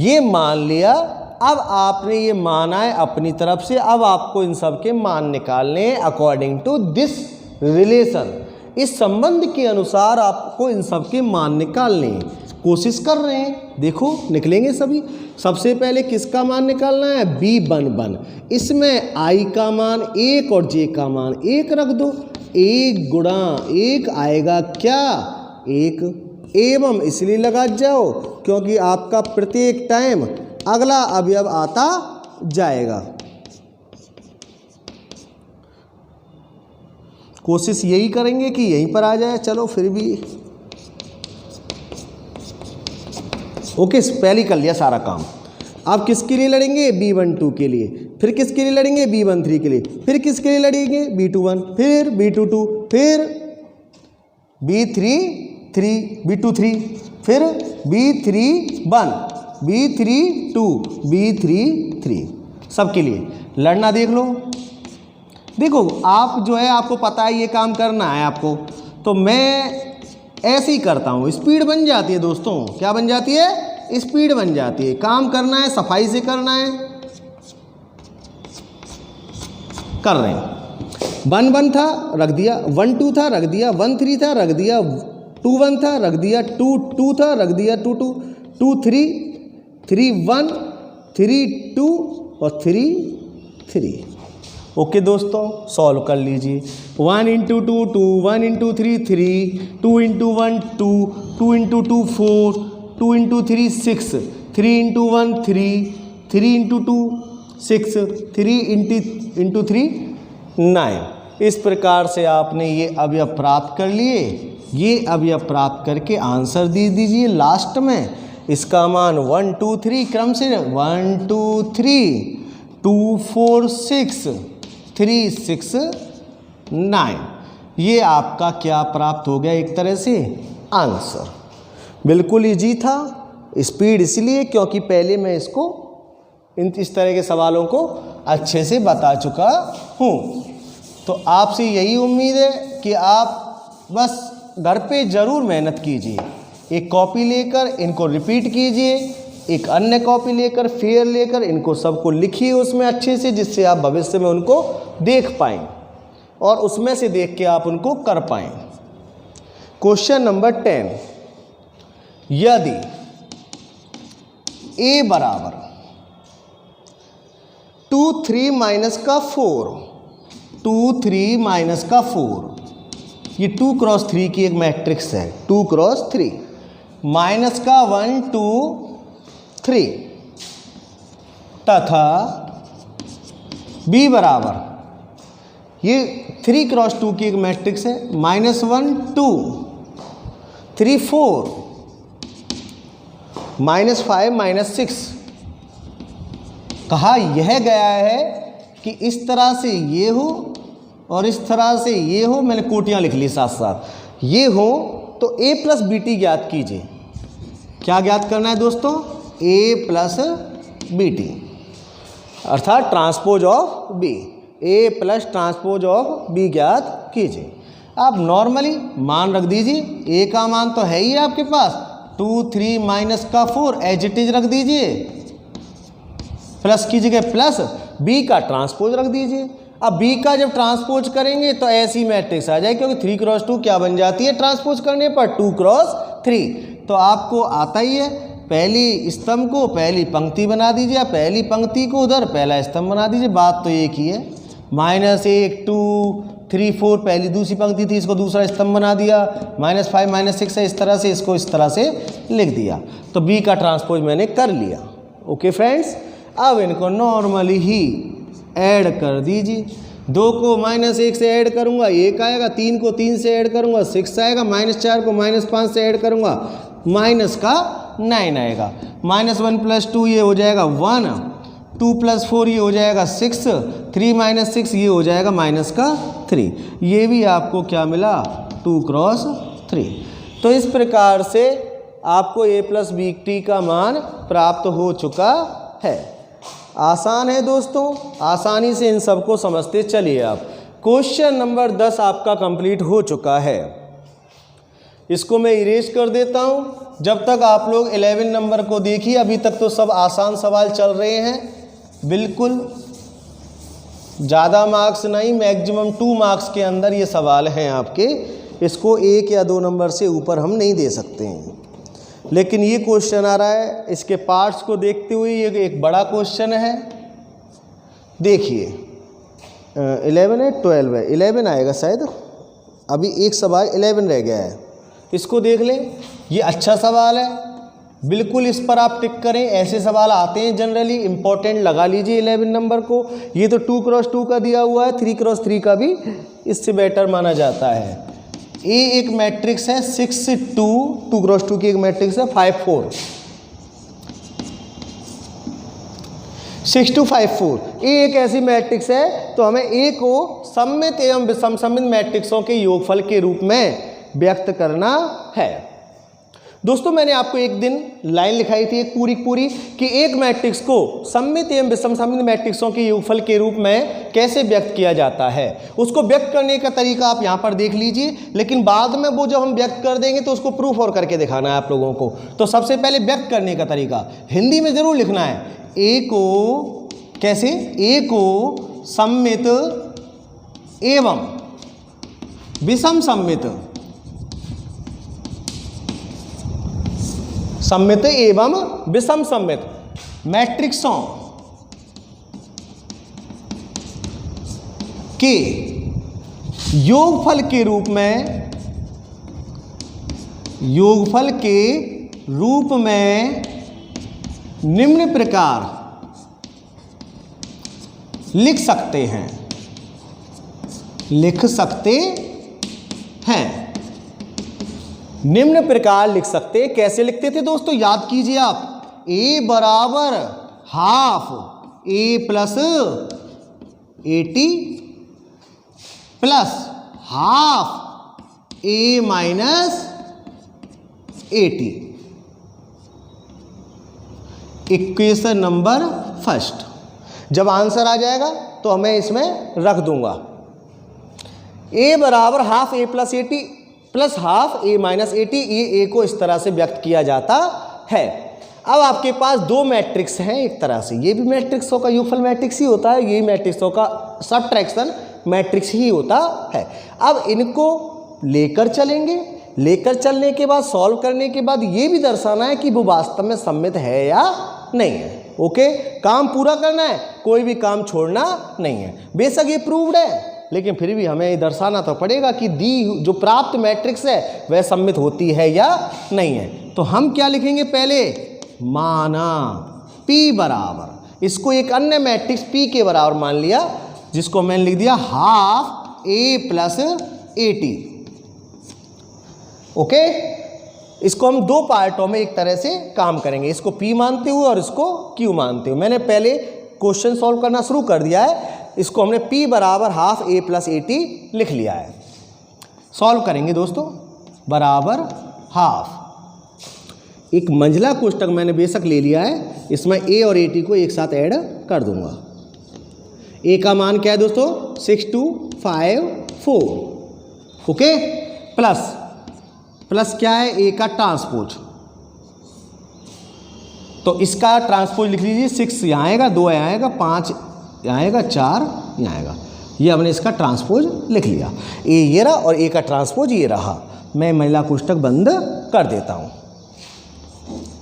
ये मान लिया। अब आपने ये माना है अपनी तरफ से। अब आपको इन सब के मान निकालने हैं अकॉर्डिंग टू दिस रिलेशन। इस संबंध के अनुसार आपको इन सब के मान निकालने हैं। कोशिश कर रहे हैं, देखो निकलेंगे सभी। सबसे पहले किसका मान निकालना है? b11। इसमें i का मान 1 और j का मान 1 रख दो। 1 गुणा 1 आएगा क्या? 1। एवं इसलिए लगा जाओ क्योंकि आपका प्रत्येक टाइम अगला अवयव आता जाएगा। कोशिश यही करेंगे कि यहीं पर आ जाए। चलो फिर भी ओके, पहले कर लिया सारा काम। अब किसके लिए लड़ेंगे? b12 के लिए। फिर किसके लिए लड़ेंगे? b13 के लिए। फिर किसके लिए लड़ेंगे? b21, फिर b22, फिर b23, फिर b31, b32, b33। सबके लिए लड़ना देख लो। देखो आप जो है आपको पता है ये काम करना है आपको, तो मैं ऐसे ही करता हूँ। स्पीड बन जाती है दोस्तों। क्या बन जाती है? स्पीड बन जाती है। काम करना है, सफाई से करना है। कर रहे हैं। 1 था रख दिया, 1 था रख दिया, 1 था रख दिया, 2 था रख दिया, 2 था रख दिया, 2 2 3 3 1 3 2 और 3 ओके दोस्तों, सॉल्व कर लीजिए। 1 × 2 2, 1 × 3 3, 2 × 1 2, 2 × 2 4, 2 × 3 6, 3 × 1 3, 3 × 2 6, 3 × 3 9। इस प्रकार से आपने ये अवयव प्राप्त कर लिए। ये अवयव प्राप्त करके आंसर दे दीजिए लास्ट में। इसका मान 1 2 3 क्रम से 1 2 3 2 4 6 3 6 9। ये आपका क्या प्राप्त हो गया? एक तरह से आंसर। बिल्कुल इजी था। स्पीड इसलिए क्योंकि पहले मैं इसको इस तरह के सवालों को अच्छे से बता चुका हूँ। तो आपसे यही उम्मीद है कि आप बस घर पे ज़रूर मेहनत कीजिए। एक कॉपी लेकर इनको रिपीट कीजिए, एक अन्य कॉपी लेकर फेयर लेकर इनको सबको लिखिए उसमें अच्छे से, जिससे आप भविष्य में उनको देख पाएँ और उसमें से देख के आप उनको कर पाएँ। क्वेश्चन नंबर 10, यदि a बराबर 2 3 माइनस का 4, 2 3 माइनस का 4, ये 2x3 की एक मैट्रिक्स है। 2x3 माइनस का 1 2 3 तथा b बराबर ये 3x2 की एक मैट्रिक्स है। -1 2 3 4 -5 -6। कहा यह गया है कि इस तरह से ये हो और इस तरह से ये हो। मैंने कोटियां लिख ली साथ साथ। ये हो तो a प्लस bt ज्ञात कीजिए। क्या ज्ञात करना है दोस्तों? a प्लस bt अर्थात transpose of b। A plus transpose of B ज्ञात कीजिए। आप नॉर्मली मान रख दीजिए, ए का मान तो है ही आपके पास 2 3 माइनस का 4 एज इट इज रख दीजिए, प्लस की जगह प्लस बी का ट्रांसपोज रख दीजिए। अब बी का जब ट्रांसपोज करेंगे तो ऐसी मैट्रिक्स आ जाएगी, क्योंकि 3 क्रॉस 2 क्या बन जाती है ट्रांसपोज करने पर 2 क्रॉस 3। तो आपको आता ही है, पहली स्तंभ को पहली पंक्ति बना दीजिए, पहली पंक्ति को उधर पहला स्तंभ बना दीजिए, बात तो एक ही है। -1 2 3 4 पहली दूसरी पंक्ति थी, इसको दूसरा स्तंभ बना दिया, -5 -6 है, इस तरह से इसको इस तरह से लिख दिया। तो बी का ट्रांसपोज मैंने कर लिया। ओके फ्रेंड्स, अब इनको नॉर्मली ही ऐड कर दीजिए। 2 को -1 से ऐड करूंगा 1 आएगा, 3 को 3 से ऐड करूंगा 6 आएगा, -4 को -5 से ऐड करूंगा माइनस का 9 आएगा। -1 + 2 ये हो जाएगा 1, 2 + 4 ये हो जाएगा 6, 3 - 6 ये हो जाएगा -3। ये भी आपको क्या मिला 2 क्रॉस 3। तो इस प्रकार से आपको a + bt का मान प्राप्त हो चुका है। आसान है दोस्तों, आसानी से इन सबको समझते चलिए आप। क्वेश्चन नंबर 10 आपका कंप्लीट हो चुका है। इसको मैं इरेज कर देता हूँ। जब तक आप लोग 11 नंबर को देखिए, अभी तक तो सब आसान सवाल चल रहे हैं, बिल्कुल ज़्यादा मार्क्स नहीं, मैक्सिमम 2 मार्क्स के अंदर ये सवाल हैं आपके। इसको 1 या 2 नंबर से ऊपर हम नहीं दे सकते हैं। लेकिन ये क्वेश्चन आ रहा है, इसके पार्ट्स को देखते हुए ये एक बड़ा क्वेश्चन है। देखिए 11 है 12 है, 11 आएगा शायद, अभी एक सवाल 11 रह गया है, इसको देख लें। ये अच्छा सवाल है, बिल्कुल इस पर आप टिक करें। ऐसे सवाल आते हैं जनरली, इंपॉर्टेंट लगा लीजिए 11 नंबर को। ये तो 2 क्रॉस 2 का दिया हुआ है, 3 क्रॉस 3 का भी इससे बेटर माना जाता है। ए एक मैट्रिक्स है 6 2, 2 क्रॉस 2 की एक मैट्रिक्स है 5 4, 6 2 5 4। ए एक ऐसी मैट्रिक्स है, तो हमें ए को सममित एवं विषम सममित मैट्रिक्सों के योगफल के रूप में व्यक्त करना है। दोस्तों मैंने आपको एक दिन लाइन लिखाई थी एक पूरी कि एक मैट्रिक्स को सममित एवं विषम सममित मैट्रिक्सों के योगफल के रूप में कैसे व्यक्त किया जाता है। उसको व्यक्त करने का तरीका आप यहाँ पर देख लीजिए, लेकिन बाद में वो जब हम व्यक्त कर देंगे तो उसको प्रूफ और करके दिखाना है आप लोगों को। तो सबसे पहले व्यक्त करने का तरीका हिंदी में ज़रूर लिखना है। ए को कैसे, ए को सममित एवं विषम सममित एवं विषम सममित मैट्रिक्सों के योगफल के रूप में निम्न प्रकार लिख सकते हैं। निम्न प्रकार लिख सकते हैं। कैसे लिखते थे दोस्तों, याद कीजिए आप। a बराबर half a plus 80 plus half a minus 80। Equation number first. जब आंसर आ जाएगा तो मैं इसमें रख दूंगा a बराबर half a plus 80 plus half a minus 80। ये a को इस तरह से व्यक्त किया जाता है। अब आपके पास दो मैट्रिक्स हैं एक तरह से, ये भी मैट्रिक्सों का योगफल मैट्रिक्स ही होता है, ये मैट्रिक्सों का सबट्रैक्शन मैट्रिक्स ही होता है। अब इनको लेकर चलेंगे, लेकर चलने के बाद सॉल्व करने के बाद ये भी दर्शाना है कि वो वास्तव में सममित है या नहीं है। ओके, काम पूरा करना है, कोई भी काम छोड़ना नहीं है। बेशक ये प्रूव्ड है, लेकिन फिर भी हमें ये दर्शाना तो पड़ेगा कि दी जो प्राप्त मैट्रिक्स है वह सममित होती है या नहीं है। तो हम क्या लिखेंगे, पहले माना P बराबर, इसको एक अन्य मैट्रिक्स P के बराबर मान लिया, जिसको मैंने लिख दिया हाफ A प्लस 80। ओके, इसको हम दो पार्टों में एक तरह से काम करेंगे, इसको P मानते हुए और इसको Q मानते हुए। मैंने पहले क्वेश्चन सॉल्व करना शुरू कर दिया है, इसको हमने P बराबर हाफ A प्लस 80 लिख लिया है। सॉल्व करेंगे दोस्तों, बराबर हाफ, एक मंझला कोष्टक मैंने बेशक ले लिया है, इसमें A और 80 को एक साथ ऐड कर दूंगा। ए का मान क्या है दोस्तों 6254, ओके। प्लस क्या है ए का ट्रांसपोज, तो इसका ट्रांसपोज लिख लीजिए 6 यहाँ आएगा, 2 यहाँ आएगा, 5 यहाँ आएगा, 4 यहाँ आएगा। ये हमने इसका ट्रांसपोज लिख लिया। ए ये रहा और ए का ट्रांसपोज ये रहा। मैं महिला कोष्ठक बंद कर देता हूँ।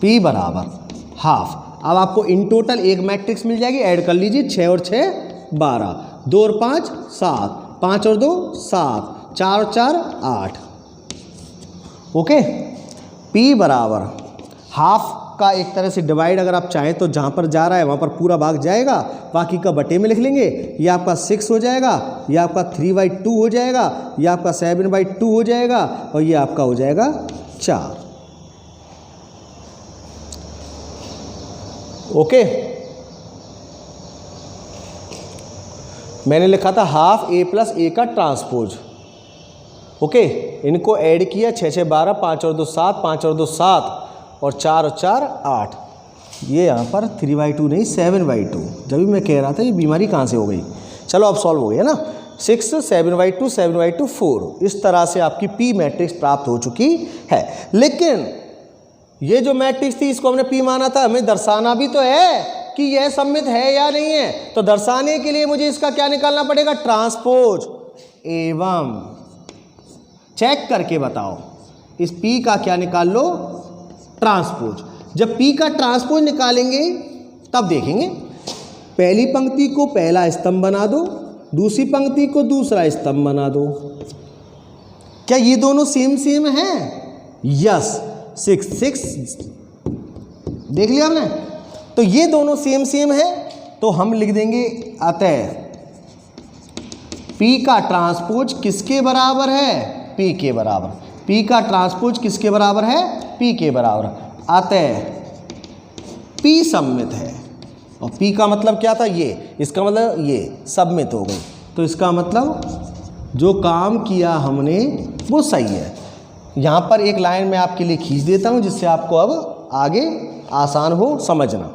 P बराबर हाफ। अब आपको इन टोटल एक मैट्रिक्स मिल जाएगी, ऐड कर लीजिए। 6 और 6 12, 2 और 5 7, 5 और 2 7, 4 और 4 8, ओके। P बराबर हाफ का एक तरह से डिवाइड अगर आप चाहें तो जहाँ पर जा रहा है वहाँ पर पूरा भाग जाएगा, बाकी का बटे में लिख लेंगे। ये आपका 6 हो जाएगा, ये आपका 3/2 हो जाएगा, ये आपका 7/2 हो जाएगा और ये आपका हो जाएगा 4, ओके। मैंने लिखा था हाफ ए प्लस ए का ट्रांसपोज, ओके। इनको ऐड किया 6 6 12, 5 और 2 7, 5 और 2 7 और 4 और 4 8। ये यहाँ पर 3/2 नहीं 7/2। जब भी मैं कह रहा था ये बीमारी कहाँ से हो गई। चलो अब सॉल्व हो गया ना। 6 7/2 7/2 4। इस तरह से आपकी P मैट्रिक्स प्राप्त हो चुकी है। लेकिन ये जो मैट्रिक्स थी इसको हमने P माना था, हमें दर्शाना भी तो है कि यह सममित है या नहीं है। तो दर्शाने के लिए मुझे इसका क्या निकालना पड़ेगा, ट्रांसपोज। एवं चेक करके बताओ, इस P का क्या निकाल लो, ट्रांसपोज। जब P का ट्रांसपोज निकालेंगे तब देखेंगे, पहली पंक्ति को पहला स्तंभ बना दो, दूसरी पंक्ति को दूसरा स्तंभ बना दो। क्या ये दोनों सेम हैं? यस, 6 6 देख लिया हमने। तो ये दोनों सेम है, तो हम लिख देंगे अतः P का ट्रांसपोज किसके बराबर है, P के बराबर। P का ट्रांसपोज किसके बराबर है, P के बराबर। अतः P सममित है। और P का मतलब क्या था, ये, इसका मतलब ये सममित हो गई। तो इसका मतलब जो काम किया हमने वो सही है। यहाँ पर एक लाइन मैं आपके लिए खींच देता हूँ जिससे आपको अब आगे आसान हो समझना।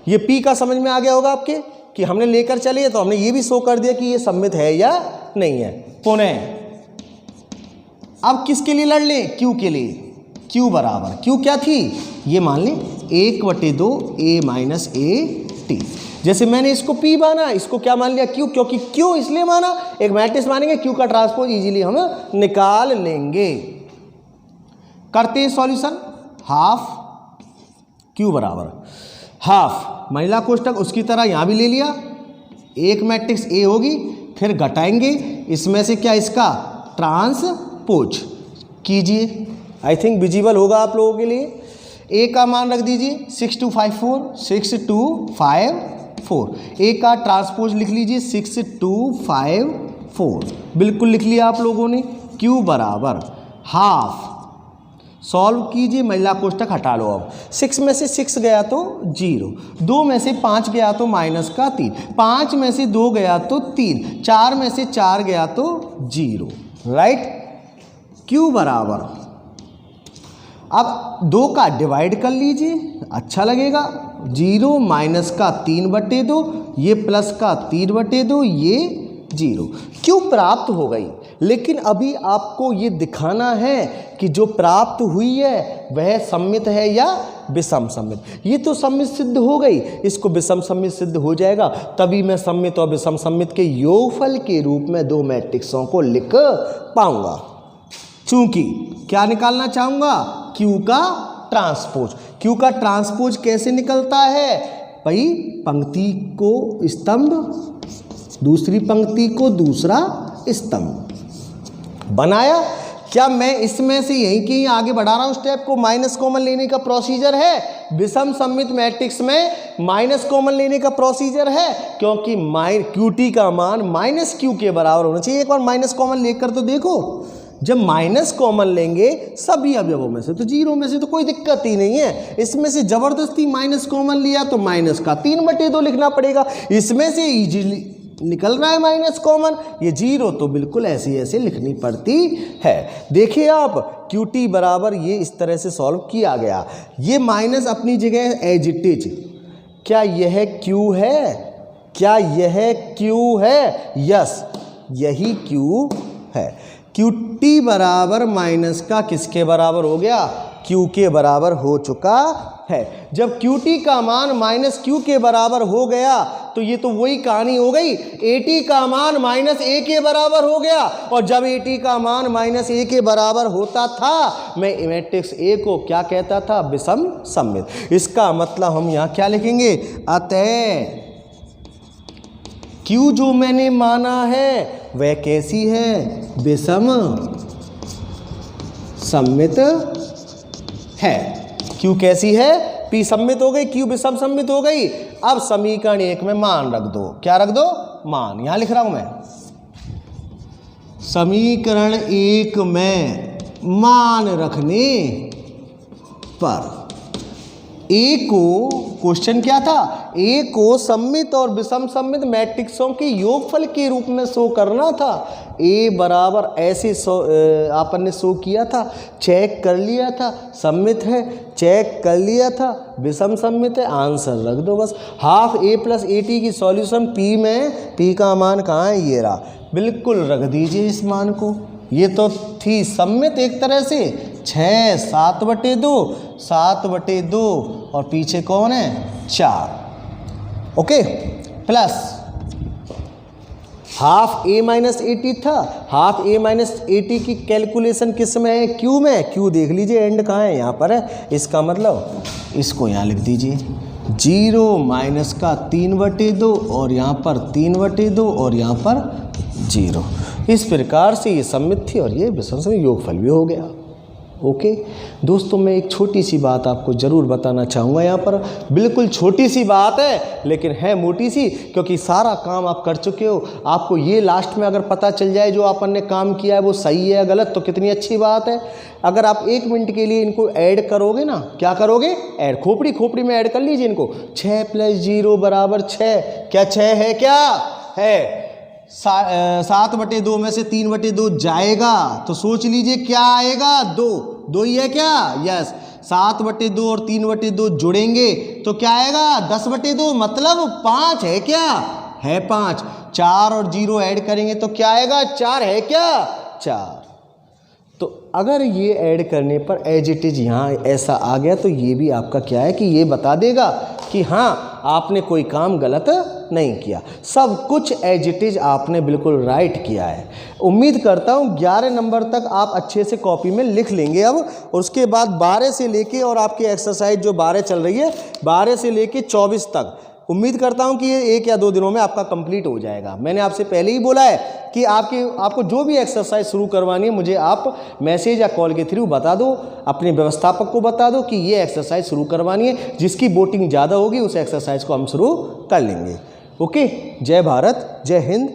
ये P का समझ में आ गया होगा आपके कि हमने लेकर चले, तो हमने ये भी शो कर दिया कि ये सममित है या नहीं है। पुनः अब किसके लिए लड़ लें, Q के लिए। Q बराबर, Q क्या थी, ये मान लें 1/2 A माइनस AT। जैसे मैंने इसको P माना, इसको क्या मान लिया, Q, क्योंकि Q इसलिए माना, एक मैट्रिक्स मानेंगे, Q का ट्रांसपोज इजीली हम निकाल लेंगे। करते हैं सॉल्यूशन। हाफ Q बराबर हाफ महिला कोष्ठक उसकी तरह यहाँ भी ले लिया, एक मैट्रिक्स A होगी, फिर घटाएंगे इसमें से क्या, इसका ट्रांसपोज कीजिए। आई थिंक विजिबल होगा आप लोगों के लिए। A का मान रख दीजिए 6254, 6254। A का ट्रांसपोज लिख लीजिए 6254, बिल्कुल लिख लिया आप लोगों ने। Q बराबर हाफ, सॉल्व कीजिए, महिला कोष्ठक हटा लो। अब 6 में से 6 गया तो 0, 2 में से 5 गया तो माइनस का 3, 5 में से 2 गया तो 3, 4 में से 4 गया तो 0, राइट। Q बराबर, अब 2 का डिवाइड कर लीजिए, अच्छा लगेगा। 0 माइनस का 3/2, ये प्लस का 3/2, ये 0। Q प्राप्त हो गई। लेकिन अभी आपको ये दिखाना है कि जो प्राप्त हुई है वह सममित है या विषम सममित। ये तो सममित सिद्ध हो गई, इसको विषम सममित सिद्ध हो जाएगा, तभी मैं सममित और विषम सममित के योगफल के रूप में दो मैट्रिक्सों को लिख पाऊंगा। चूंकि क्या निकालना चाहूँगा, Q का ट्रांसपोज। Q का ट्रांसपोज कैसे निकलता है भाई, पंक्ति को स्तंभ, दूसरी पंक्ति को दूसरा स्तंभ बनाया। क्या मैं इसमें से यहीं के आगे बढ़ा रहा हूँ स्टेप को, माइनस कॉमन लेने का प्रोसीजर है। विषम सममित मैट्रिक्स में माइनस कॉमन लेने का प्रोसीजर है, क्योंकि QT का मान -Q के बराबर होना चाहिए। एक बार माइनस कॉमन लेकर तो देखो, जब माइनस कॉमन लेंगे सभी अवयवों में से तो 0 में से तो कोई दिक्कत ही नहीं है। इसमें से जबरदस्ती माइनस कॉमन लिया तो माइनस का 3/2 लिखना पड़ेगा। इसमें से इजीली निकल रहा है माइनस कॉमन, ये 0 तो बिल्कुल ऐसे लिखनी पड़ती है। देखिए आप, QT बराबर ये इस तरह से सॉल्व किया गया। ये माइनस अपनी जगह एज इट इज। क्या यह Q है? क्या यह Q है? यस, यही Q है। QT बराबर माइनस का किसके बराबर हो गया? Q के बराबर हो चुका है। जब QT का मान माइनस Q के बराबर हो गया तो ये तो वही कहानी हो गई, AT का मान माइनस A के बराबर हो गया। और जब AT का मान माइनस A के बराबर होता था, मैं मैट्रिक्स A को क्या कहता था? विषम सममित। इसका मतलब हम यहाँ क्या लिखेंगे? अतः Q जो मैंने माना है वह कैसी है? विषम सममित है। Q कैसी है? P सममित हो गई, Q विषम सममित हो गई। अब समीकरण 1 में मान रख दो। क्या रख दो? मान। यहां लिख रहा हूं मैं, समीकरण 1 में मान रखने पर A को, क्वेश्चन क्या था? A को सममित और विषम सममित मैट्रिक्सों के योगफल के रूप में शो करना था। A बराबर ऐसे आपन ने शो किया था, चेक कर लिया था, सममित है, चेक कर लिया था, विषम सममित है, आंसर रख दो बस। हाफ A प्लस AT की सॉल्यूशन P में, P का मान कहाँ है? ये रहा, बिल्कुल रख दीजिए इस मान को। ये तो थी सममित एक तरह से, 6 7/2, 7/2 और पीछे कौन है? 4। Okay, plus half A minus AT था, हाफ A माइनस AT की कैलकुलेशन किस में है? Q में। Q देख लीजिए एंड कहाँ है? यहाँ पर है। इसका मतलब इसको यहाँ लिख दीजिए, 0 माइनस का 3/2 और यहाँ पर 3/2 और यहाँ पर 0। इस प्रकार से ये सममित थी और ये विषम सममित योगफल भी हो गया। ओके दोस्तों, मैं एक छोटी सी बात आपको ज़रूर बताना चाहूँगा। यहाँ पर बिल्कुल छोटी सी बात है लेकिन है मोटी सी, क्योंकि सारा काम आप कर चुके हो। आपको ये लास्ट में अगर पता चल जाए जो आपन ने काम किया है वो सही है या गलत, तो कितनी अच्छी बात है। अगर आप 1 मिनट के लिए इनको ऐड करोगे ना, क्या करोगे? ऐड, खोपड़ी में ऐड कर लीजिए इनको। 6 + 0 बराबर 6। क्या 6 है? क्या है? 7/2 में से 3/2 जाएगा तो सोच लीजिए क्या आएगा? 2 ही है क्या? यस। 7/2 और 3/2 जुड़ेंगे तो क्या आएगा? 10/2, मतलब 5 है क्या? है 5। 4 और 0 ऐड करेंगे तो क्या आएगा? 4 है क्या? 4। तो अगर ये ऐड करने पर एज इट इज यहाँ ऐसा आ गया तो ये भी आपका क्या है कि ये बता देगा कि हाँ आपने कोई काम गलत नहीं किया, सब कुछ एज इट इज आपने बिल्कुल राइट किया है। उम्मीद करता हूँ 11 नंबर तक आप अच्छे से कॉपी में लिख लेंगे अब, और उसके बाद 12 से लेके और आपकी एक्सरसाइज जो 12 चल रही है 12 से लेके 24 तक उम्मीद करता हूं कि ये 1 या 2 दिनों में आपका कंप्लीट हो जाएगा। मैंने आपसे पहले ही बोला है कि आपको जो भी एक्सरसाइज शुरू करवानी है मुझे आप मैसेज या कॉल के थ्रू बता दो, अपने व्यवस्थापक को बता दो कि ये एक्सरसाइज शुरू करवानी है। जिसकी वोटिंग ज़्यादा होगी उस एक्सरसाइज को हम शुरू कर लेंगे। ओके, जय भारत, जय हिंद।